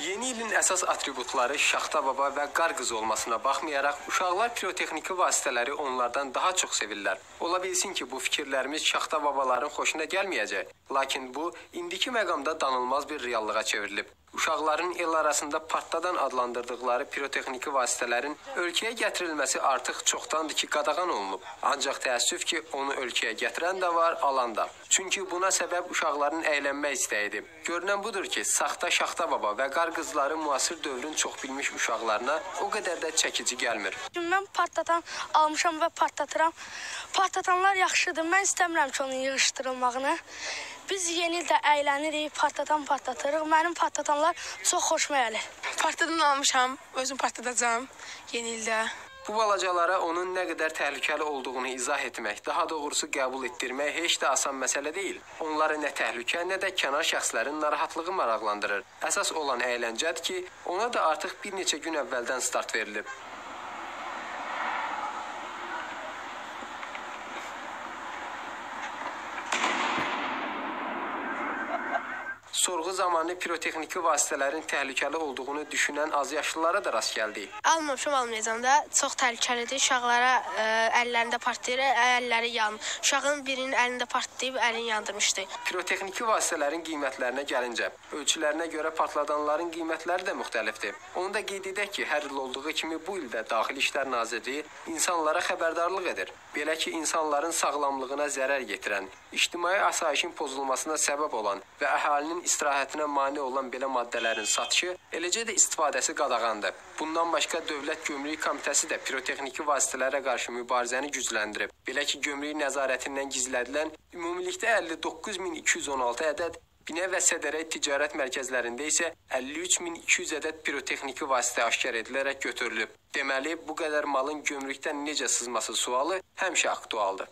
Yeni ilin əsas atributları Şaxta Baba və Qar qızı olmasına baxmayaraq, uşaqlar pirotexniki vasitələri onlardan daha çox sevirlər. Ola bilsin ki, bu fikirlərimiz Şaxta Babaların xoşuna gəlməyəcək. Lakin bu, indiki məqamda danılmaz bir reallığa çevrilib. Uşaqların el arasında partladan adlandırdıqları pirotexniki vasitələrin ölkəyə gətirilməsi artıq çoxdandır ki, qadağan olunub. Ancaq təəssüf ki, onu ölkəyə gətirən də var, alan da. Çünki buna səbəb uşaqların əylənmə istəyidir. Görünən budur ki, saxta Şaxta Baba və Qar qızları müasir dövrün çox bilmiş uşaqlarına o qədər də çəkici gəlmir. Mən partlatan almışam və partlatıram. Partlatanlar yaxşıdır. Mən istəmirəm ki, onun yığışdırılmağını. Biz yeni ildə əylənirik, partlatırıq. Mənim partlatanlar çox xoşuma gəlir. Partladan almışam, özüm partladacağım yeni ildə. Bu balacalara onun nə qədər təhlükəli olduğunu izah etmək, daha doğrusu qəbul etdirmək heç də asan məsələ deyil. Onları nə təhlükə, nə də kənar şəxslərin narahatlığı maraqlandırır. Əsas olan əyləncədir ki, ona da artıq bir neçə gün əvvəldən start verilib. Sorğu zamanı pirotexniki vasitələrin təhlükəli olduğunu düşünən azyaşlılara da rast gəldik. Almamışam, almayacam da. Çox təhlükəlidir. Uşaqlara əllərində partlayır, əlləri yanır. Uşağın birinin əlində partlayıb əlini yandırmışdı. Pirotexniki vasitələrin qiymətlərinə gəlincə, ölçülərinə görə partladanların qiymətləri də müxtəlifdir. Onu da qeyd edək ki, hər il olduğu kimi bu ildə Daxili İşlər Nazirliyi insanlara xəbərdarlıq edir. Belə ki, insanların sağlamlığına zərər yetirən, ictimai asayişin pozulmasına səbəb olan və əhalinin istirahətinə mane olan belə maddələrin satışı, eləcə də istifadəsi qadağandır. Bundan başqa Dövlət Gömrük Komitəsi də pirotexniki vasitələrə qarşı mübarizəni gücləndirib. Belə ki, gömrük nəzarətindən gizlədilən ümumilikdə 59.216 ədəd, Binə və Sədərək ticarət mərkəzlərində isə 53.200 ədəd pirotexniki vasitə aşkar edilərək götürülüb. Deməli, bu qədər malın gömrükdən necə sızması sualı həmişə aktualdır.